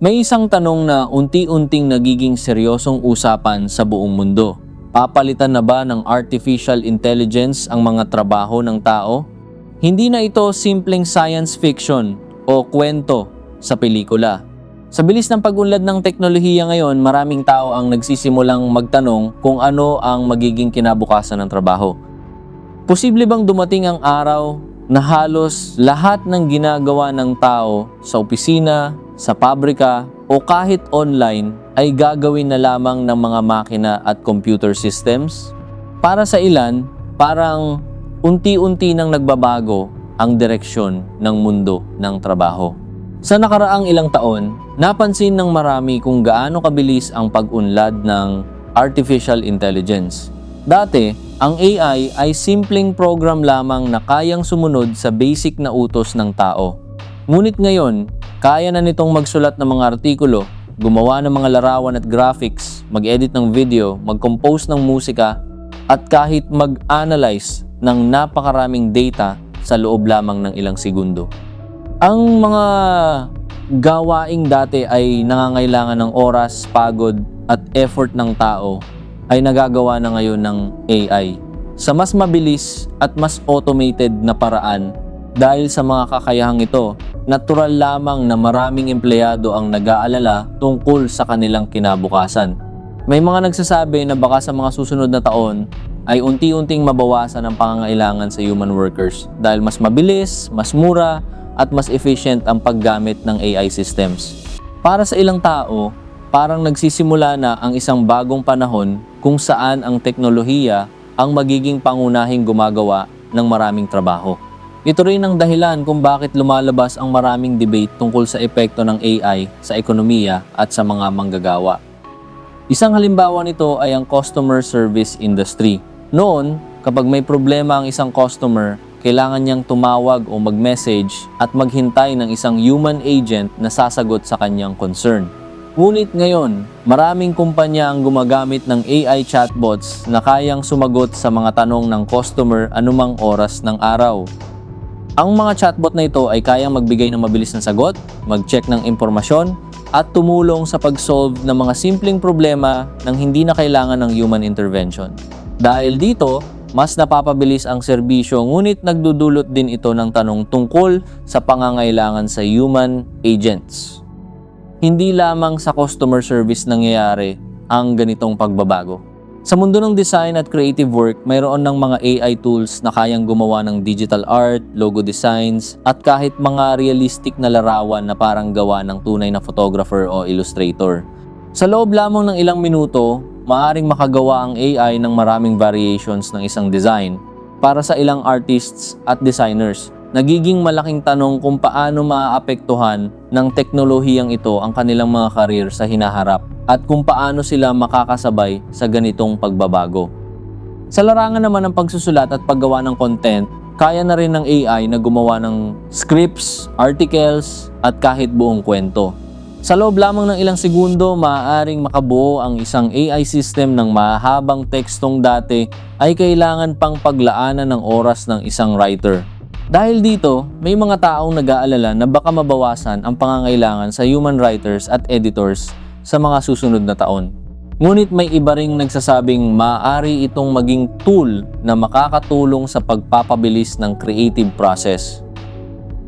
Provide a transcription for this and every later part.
May isang tanong na unti-unting nagiging seryosong usapan sa buong mundo. Papalitan na ba ng artificial intelligence ang mga trabaho ng tao? Hindi na ito simpleng science fiction o kwento sa pelikula. Sa bilis ng pag-unlad ng teknolohiya ngayon, maraming tao ang nagsisimulang magtanong kung ano ang magiging kinabukasan ng trabaho. Posible bang dumating ang araw na halos lahat ng ginagawa ng tao sa opisina, sa pabrika o kahit online ay gagawin na lamang ng mga makina at computer systems? Para sa ilan, parang unti-unti nang nagbabago ang direksyon ng mundo ng trabaho. Sa nakaraang ilang taon, napansin ng marami kung gaano kabilis ang pag-unlad ng artificial intelligence. Dati, ang AI ay simpleng program lamang na kayang sumunod sa basic na utos ng tao. Ngunit ngayon, kaya na nitong magsulat ng mga artikulo, gumawa ng mga larawan at graphics, mag-edit ng video, mag-compose ng musika, at kahit mag-analyze ng napakaraming data sa loob lamang ng ilang segundo. Ang mga gawaing dati ay nangangailangan ng oras, pagod, at effort ng tao ay nagagawa na ngayon ng AI sa mas mabilis at mas automated na paraan. Dahil sa mga kakayahang ito, natural lamang na maraming empleyado ang nag-aalala tungkol sa kanilang kinabukasan. May mga nagsasabi na baka sa mga susunod na taon ay unti-unting mabawasan ang pangangailangan sa human workers dahil mas mabilis, mas mura, at mas efficient ang paggamit ng AI systems. Para sa ilang tao, parang nagsisimula na ang isang bagong panahon kung saan ang teknolohiya ang magiging pangunahing gumagawa ng maraming trabaho. Ito rin ang dahilan kung bakit lumalabas ang maraming debate tungkol sa epekto ng AI sa ekonomiya at sa mga manggagawa. Isang halimbawa nito ay ang customer service industry. Noon, kapag may problema ang isang customer, kailangan niyang tumawag o mag-message at maghintay ng isang human agent na sasagot sa kanyang concern. Ngunit ngayon, maraming kumpanya ang gumagamit ng AI chatbots na kayang sumagot sa mga tanong ng customer anumang oras ng araw. Ang mga chatbot na ito ay kayang magbigay ng mabilis na sagot, mag-check ng impormasyon, at tumulong sa pag-solve ng mga simpleng problema nang hindi na kailangan ng human intervention. Dahil dito, mas napapabilis ang serbisyo ngunit nagdudulot din ito ng tanong tungkol sa pangangailangan sa human agents. Hindi lamang sa customer service nangyayari ang ganitong pagbabago. Sa mundo ng design at creative work, mayroon ng mga AI tools na kayang gumawa ng digital art, logo designs, at kahit mga realistic na larawan na parang gawa ng tunay na photographer o illustrator. Sa loob lamang ng ilang minuto, maaaring makagawa ang AI ng maraming variations ng isang design. Para sa ilang artists at designers, nagiging malaking tanong kung paano maaapektuhan ng teknolohiyang ito ang kanilang mga karir sa hinaharap at kung paano sila makakasabay sa ganitong pagbabago. Sa larangan naman ng pagsusulat at paggawa ng content, kaya na rin ng AI na gumawa ng scripts, articles, at kahit buong kwento. Sa loob lamang ng ilang segundo, maaaring makabuo ang isang AI system ng mahabang tekstong dati ay kailangan pang paglaanan ng oras ng isang writer. Dahil dito, may mga taong nag-aalala na baka mabawasan ang pangangailangan sa human writers at editors sa mga susunod na taon. Ngunit may iba ring nagsasabing maaari itong maging tool na makakatulong sa pagpapabilis ng creative process.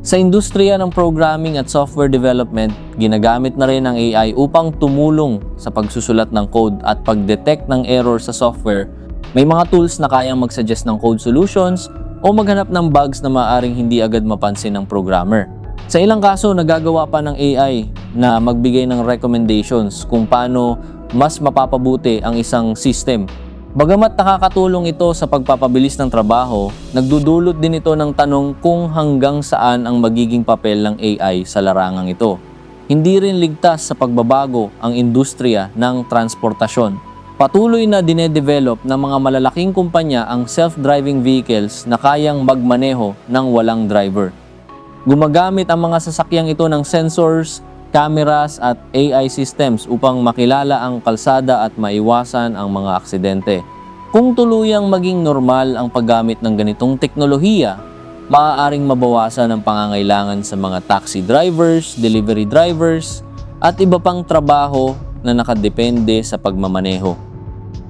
Sa industriya ng programming at software development, ginagamit na rin ang AI upang tumulong sa pagsusulat ng code at pag-detect ng error sa software. May mga tools na kayang mag-suggest ng code solutions o maghanap ng bugs na maaaring hindi agad mapansin ng programmer. Sa ilang kaso, nagagawa pa ng AI na magbigay ng recommendations kung paano mas mapapabuti ang isang system. Bagamat nakakatulong ito sa pagpapabilis ng trabaho, nagdudulot din ito ng tanong kung hanggang saan ang magiging papel ng AI sa larangang ito. Hindi rin ligtas sa pagbabago ang industriya ng transportasyon. Patuloy na dinedevelop ng mga malalaking kumpanya ang self-driving vehicles na kayang magmaneho ng walang driver. Gumagamit ang mga sasakyang ito ng sensors, cameras at AI systems upang makilala ang kalsada at maiwasan ang mga aksidente. Kung tuluyang maging normal ang paggamit ng ganitong teknolohiya, maaaring mabawasan ang pangangailangan sa mga taxi drivers, delivery drivers, at iba pang trabaho na nakadepende sa pagmamaneho.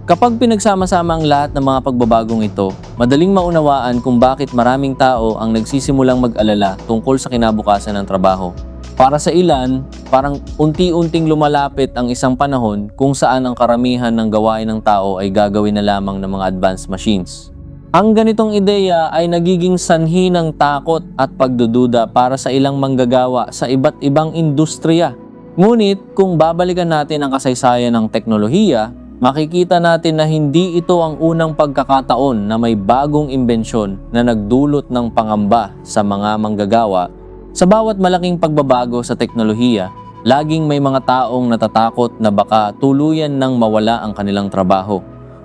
Kapag pinagsama-sama ang lahat ng mga pagbabagong ito, madaling maunawaan kung bakit maraming tao ang nagsisimulang mag-alala tungkol sa kinabukasan ng trabaho. Para sa ilan, parang unti-unting lumalapit ang isang panahon kung saan ang karamihan ng gawain ng tao ay gagawin na lamang ng mga advanced machines. Ang ganitong ideya ay nagiging sanhi ng takot at pagdududa para sa ilang manggagawa sa iba't ibang industriya. Ngunit kung babalikan natin ang kasaysayan ng teknolohiya, makikita natin na hindi ito ang unang pagkakataon na may bagong imbensyon na nagdulot ng pangamba sa mga manggagawa. Sa bawat malaking pagbabago sa teknolohiya, laging may mga taong natatakot na baka tuluyan nang mawala ang kanilang trabaho.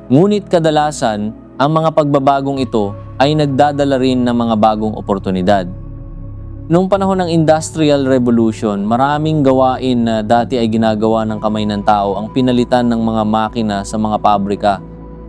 Ngunit kadalasan, ang mga pagbabagong ito ay nagdadala rin ng mga bagong oportunidad. Noong panahon ng Industrial Revolution, maraming gawain na dati ay ginagawa ng kamay ng tao ang pinalitan ng mga makina sa mga pabrika.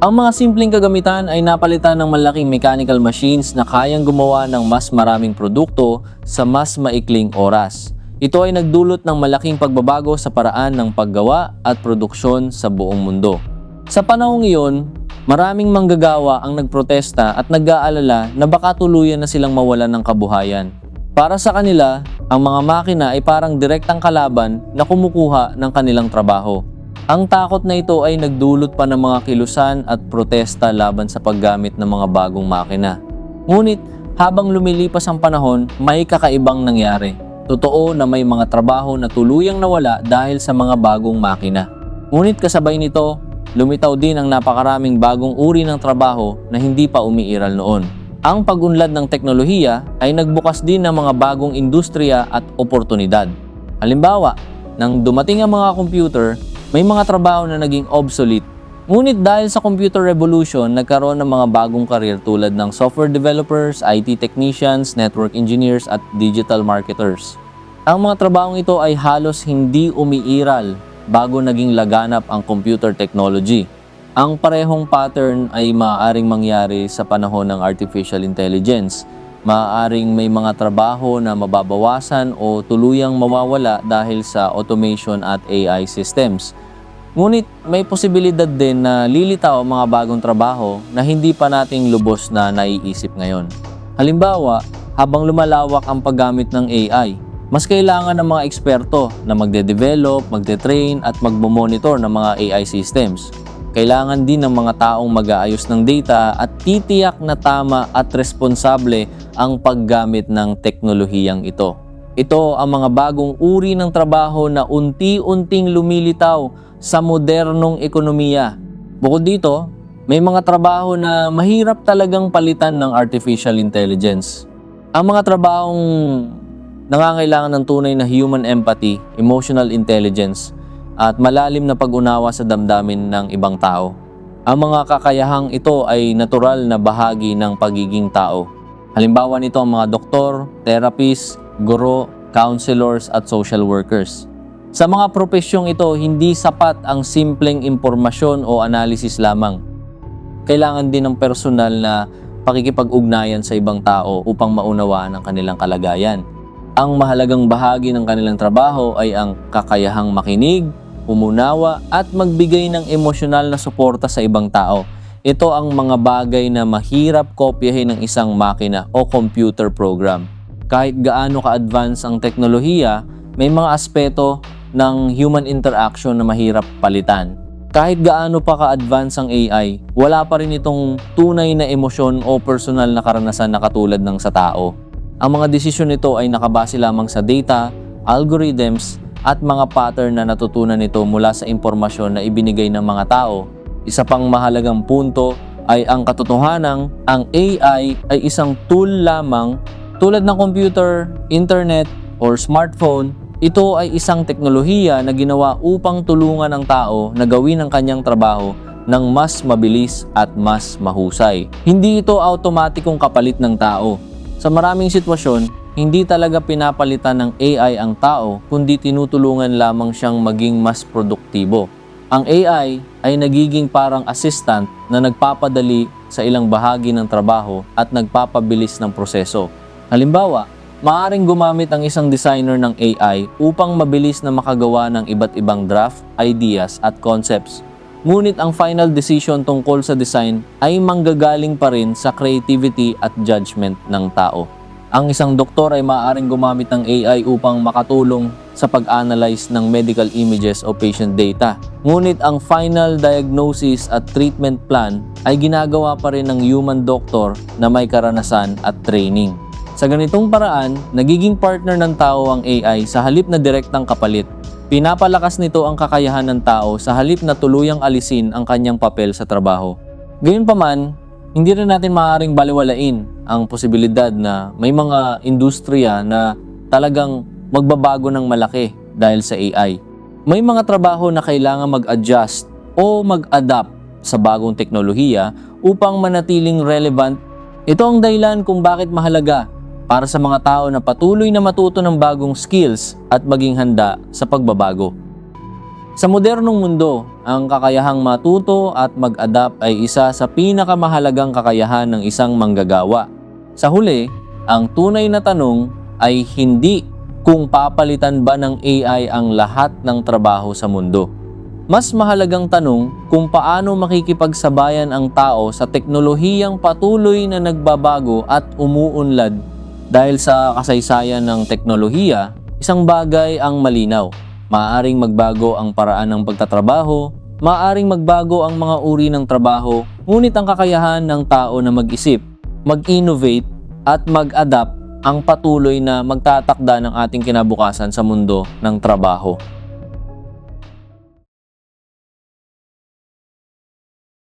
Ang mga simpleng kagamitan ay napalitan ng malaking mechanical machines na kayang gumawa ng mas maraming produkto sa mas maikling oras. Ito ay nagdulot ng malaking pagbabago sa paraan ng paggawa at produksyon sa buong mundo. Sa panahong iyon, maraming manggagawa ang nagprotesta at nag-aalala na baka tuluyan na silang mawalan ng kabuhayan. Para sa kanila, ang mga makina ay parang direktang kalaban na kumukuha ng kanilang trabaho. Ang takot na ito ay nagdulot pa ng mga kilusan at protesta laban sa paggamit ng mga bagong makina. Ngunit habang lumilipas ang panahon, may kakaibang nangyari. Totoo na may mga trabaho na tuluyang nawala dahil sa mga bagong makina. Ngunit kasabay nito, lumitaw din ang napakaraming bagong uri ng trabaho na hindi pa umiiral noon. Ang pag-unlad ng teknolohiya ay nagbukas din ng mga bagong industriya at oportunidad. Halimbawa, nang dumating ang mga computer, may mga trabaho na naging obsolete. Ngunit dahil sa computer revolution, nagkaroon ng mga bagong karir tulad ng software developers, IT technicians, network engineers at digital marketers. Ang mga trabahong ito ay halos hindi umiiral bago naging laganap ang computer technology. Ang parehong pattern ay maaaring mangyari sa panahon ng artificial intelligence. Maaaring may mga trabaho na mababawasan o tuluyang mawawala dahil sa automation at AI systems. Ngunit may posibilidad din na lilitaw ang mga bagong trabaho na hindi pa nating lubos na naiisip ngayon. Halimbawa, habang lumalawak ang paggamit ng AI, mas kailangan ng mga eksperto na magde-develop, magde-train at magmo-monitor ng mga AI systems. Kailangan din ng mga taong mag-aayos ng data at titiyak na tama at responsable ang paggamit ng teknolohiyang ito. Ito ang mga bagong uri ng trabaho na unti-unting lumilitaw sa modernong ekonomiya. Bukod dito, may mga trabaho na mahirap talagang palitan ng artificial intelligence. Ang mga trabahong nangangailangan ng tunay na human empathy, emotional intelligence, at malalim na pag-unawa sa damdamin ng ibang tao. Ang mga kakayahang ito ay natural na bahagi ng pagiging tao. Halimbawa nito ang mga doktor, therapist, guro, counselors at social workers. Sa mga propesyong ito, hindi sapat ang simpleng impormasyon o analysis lamang. Kailangan din ng personal na pakikipag-ugnayan sa ibang tao upang maunawaan ang kanilang kalagayan. Ang mahalagang bahagi ng kanilang trabaho ay ang kakayahang makinig, umunawa at magbigay ng emosyonal na suporta sa ibang tao. Ito ang mga bagay na mahirap kopyahin ng isang makina o computer program. Kahit gaano ka-advance ang teknolohiya, may mga aspeto ng human interaction na mahirap palitan. Kahit gaano pa ka-advance ang AI, wala pa rin itong tunay na emosyon o personal na karanasan na katulad ng sa tao. Ang mga desisyon nito ay nakabase lamang sa data, algorithms, at mga pattern na natutunan nito mula sa impormasyon na ibinigay ng mga tao. Isa pang mahalagang punto ay ang katotohanang ang AI ay isang tool lamang tulad ng computer, internet, or smartphone. Ito ay isang teknolohiya na ginawa upang tulungan ang tao na gawin ang kanyang trabaho ng mas mabilis at mas mahusay. Hindi ito automatikong kapalit ng tao. Sa maraming sitwasyon, hindi talaga pinapalitan ng AI ang tao, kundi tinutulungan lamang siyang maging mas produktibo. Ang AI ay nagiging parang assistant na nagpapadali sa ilang bahagi ng trabaho at nagpapabilis ng proseso. Halimbawa, Maaaring gumamit ang isang designer ng AI upang mabilis na makagawa ng iba't ibang draft, ideas at concepts. Ngunit ang final decision tungkol sa design ay manggagaling pa rin sa creativity at judgment ng tao. Ang isang doktor ay maaaring gumamit ng AI upang makatulong sa pag-analyze ng medical images o patient data. Ngunit ang final diagnosis at treatment plan ay ginagawa pa rin ng human doctor na may karanasan at training. Sa ganitong paraan, nagiging partner ng tao ang AI sa halip na direktang kapalit. Pinapalakas nito ang kakayahan ng tao sa halip na tuluyang alisin ang kanyang papel sa trabaho. Gayunpaman, hindi rin natin maaaring baliwalain ang posibilidad na may mga industriya na talagang magbabago ng malaki dahil sa AI. May mga trabaho na kailangan mag-adjust o mag-adapt sa bagong teknolohiya upang manatiling relevant. Ito ang dahilan kung bakit mahalaga para sa mga tao na patuloy na matuto ng bagong skills at maging handa sa pagbabago. Sa modernong mundo, ang kakayahang matuto at mag-adapt ay isa sa pinakamahalagang kakayahan ng isang manggagawa. Sa huli, ang tunay na tanong ay hindi kung papalitan ba ng AI ang lahat ng trabaho sa mundo. Mas mahalagang tanong kung paano makikipagsabayan ang tao sa teknolohiyang patuloy na nagbabago at umuunlad. Dahil sa kasaysayan ng teknolohiya, isang bagay ang malinaw. Maaaring magbago ang paraan ng pagtatrabaho, maaaring magbago ang mga uri ng trabaho, ngunit ang kakayahan ng tao na mag-isip, mag-innovate at mag-adapt ang patuloy na magtatakda ng ating kinabukasan sa mundo ng trabaho.